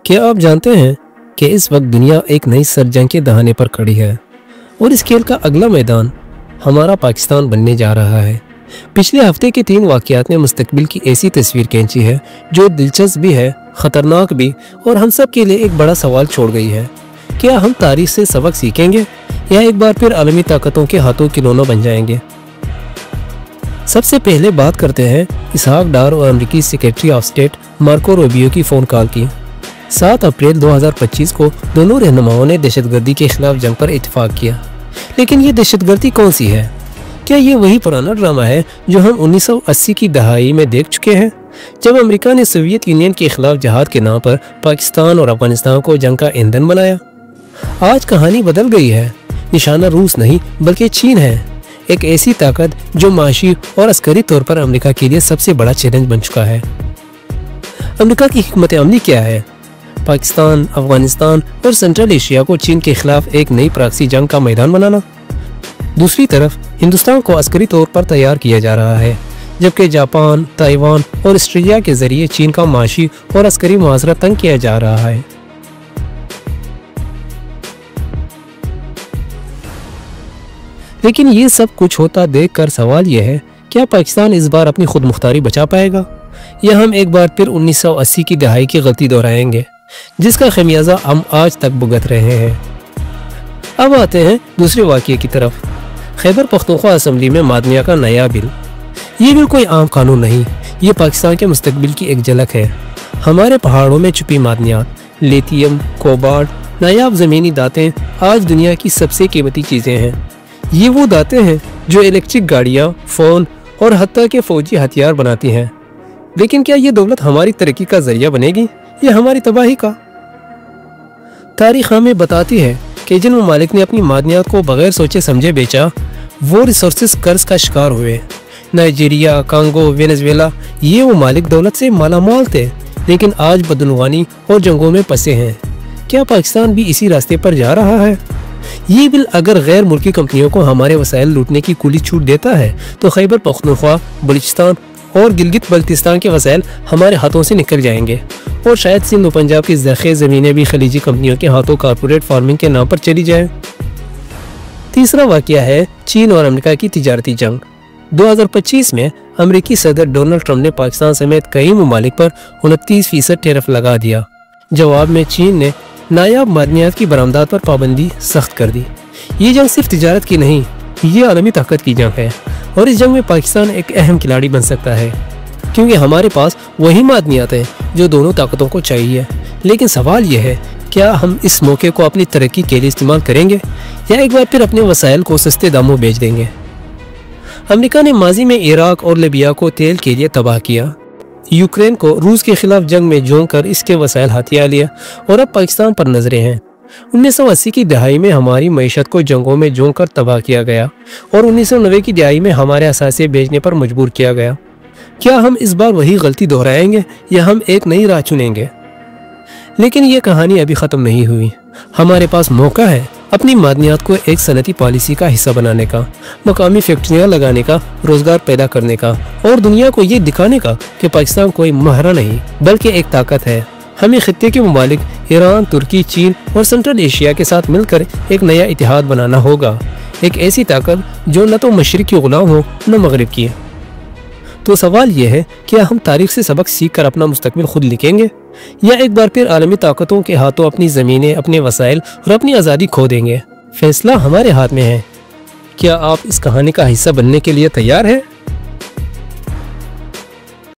क्या आप जानते हैं कि इस वक्त दुनिया एक नई जंग के दहाने पर खड़ी है और इस खेल का अगला मैदान हमारा पाकिस्तान बनने जा रहा है। पिछले हफ्ते के 3 वाक़यात ने मुस्तकबिल की ऐसी तस्वीर खींची है जो दिलचस्प भी है, ख़तरनाक भी, और हम सब के लिए एक बड़ा सवाल छोड़ गई है। क्या हम तारीख से सबक सीखेंगे या एक बार फिर आलमी ताकतों के हाथों खिलौना बन जाएंगे? सबसे पहले बात करते हैं इसहाक डार और अमेरिकी secretary of state Marco Rubio की फ़ोन कॉल की। 7 अप्रैल 2025 को दोनों रहनुमाओं ने दहशतगर्दी के खिलाफ जंग पर इत्तेफाक किया। लेकिन ये दहशतगर्दी कौन सी है? क्या ये वही पुराना ड्रामा है जो हम 1980 की दहाई में देख चुके हैं, जब अमेरिका ने सोवियत यूनियन के खिलाफ जहाद के नाम पर पाकिस्तान और अफगानिस्तान को जंग का ईंधन बनाया? आज कहानी बदल गई है। निशाना रूस नहीं बल्कि चीन है, एक ऐसी ताकत जो माशी और अस्करी तौर पर अमेरिका के लिए सबसे बड़ा चैलेंज बन चुका है। अमेरिका की हिकमत अमली क्या है? पाकिस्तान, अफगानिस्तान और सेंट्रल एशिया को चीन के खिलाफ एक नई प्रॉक्सी जंग का मैदान बनाना। दूसरी तरफ हिंदुस्तान को अस्करी तौर पर तैयार किया जा रहा है, जबकि जापान, ताइवान और ऑस्ट्रेलिया के जरिए चीन का माशी और अस्करी मुआसरा तंग किया जा रहा है। लेकिन ये सब कुछ होता देखकर सवाल यह है, क्या पाकिस्तान इस बार अपनी खुद मुख्तारी बचा पाएगा या हम एक बार फिर 1980 की दहाई की गलती दोहराएंगे जिसका खमियाजा हम आज तक भुगत रहे हैं? अब आते हैं दूसरे वाक़ये की तरफ। खैबर पख्तूनख्वा असम्बली में मादनिया का नया बिल। ये बिल कोई आम कानून नहीं, ये पाकिस्तान के मुस्तकबिल की एक झलक है। हमारे पहाड़ों में छुपी मादनियात, लिथियम, कोबाल्ट, नायाब ज़मीनी दातें आज दुनिया की सबसे कीमती चीज़ें हैं। ये वो दातें हैं जो इलेक्ट्रिक गाड़ियाँ, फ़ोन और हत्ता के फ़ौजी हथियार बनाती हैं। लेकिन क्या ये दौलत हमारी तरक्की का जरिया बनेगी या हमारी तबाही का? तारीख़ हमें बताती है कि जिन ममालिक ने अपनी मादनियात को बगैर सोचे समझे बेचा, वो रिसोर्सेज कर्ज का शिकार हुए। नाइजीरिया, कांगो, वेनेजुएला, ये ममालिक दौलत से मालामाल थे, लेकिन आज बदनवानी और जंगों में फंसे हैं। क्या पाकिस्तान भी इसी रास्ते पर जा रहा है? ये बिल अगर गैर मुल्की कंपनियों को हमारे वसाइल लूटने की खुली छूट देता है तो खैबर पख्तूनख्वा, बलूचिस्तान और गिलगित बल्तिस्तान के वसाइल हमारे हाथों से निकल जाएंगे और शायद सिंध और पंजाब की ज़रख़ीज़ ज़मीनें भी खलीजी कंपनियों के हाथों कॉर्पोरेट फार्मिंग के नाम पर चली जाएं। तीसरा वाक़या है चीन और अमेरिका की तिजारती जंग। 2025 में अमेरिकी सदर डोनाल्ड ट्रंप ने पाकिस्तान समेत कई ममालिक पर 29% टैरिफ लगा दिया। जवाब में चीन ने नायाब मादनियात की बरामदात पर पाबंदी सख्त कर दी। ये जंग सिर्फ तिजारत की नहीं, ये आलमी ताकत की जंग है और इस जंग में पाकिस्तान एक अहम खिलाड़ी बन सकता है, क्योंकि हमारे पास वही मादनियात हैं जो दोनों ताकतों को चाहिए। लेकिन सवाल यह है, क्या हम इस मौके को अपनी तरक्की के लिए इस्तेमाल करेंगे या एक बार फिर अपने वसाइल को सस्ते दामों बेच देंगे? अमेरिका ने माजी में इराक और लीबिया को तेल के लिए तबाह किया, यूक्रेन को रूस के खिलाफ जंग में झोंक कर इसके वसाइल हथिया लिया और अब पाकिस्तान पर नजरें हैं। 1980 की दहाई में हमारी मईशत को जंगों में झोंक कर तबाह किया गया और 1990 की दहाई में हमारे असासे बेचने पर मजबूर किया गया। क्या हम इस बार वही गलती दोहराएंगे या हम एक नई राह चुनेंगे? लेकिन ये कहानी अभी ख़त्म नहीं हुई। हमारे पास मौका है अपनी मादनियात को एक सनती पॉलिसी का हिस्सा बनाने का, मकामी फैक्ट्रियाँ लगाने का, रोज़गार पैदा करने का और दुनिया को ये दिखाने का कि पाकिस्तान कोई महारा नहीं बल्कि एक ताकत है। हमें खित्ते के ममालिक ईरान, तुर्की, चीन और सेंट्रल एशिया के साथ मिलकर एक नया इतिहाद बनाना होगा, एक ऐसी ताकत जो न तो मशरिक की गुलाम हो न मगरिब की। तो सवाल यह है, क्या हम तारीख से सबक सीख कर अपना मुस्तकबिल खुद लिखेंगे या एक बार फिर आलमी ताकतों के हाथों अपनी ज़मीनें, अपने वसाइल और अपनी आज़ादी खो देंगे? फैसला हमारे हाथ में है। क्या आप इस कहानी का हिस्सा बनने के लिए तैयार हैं?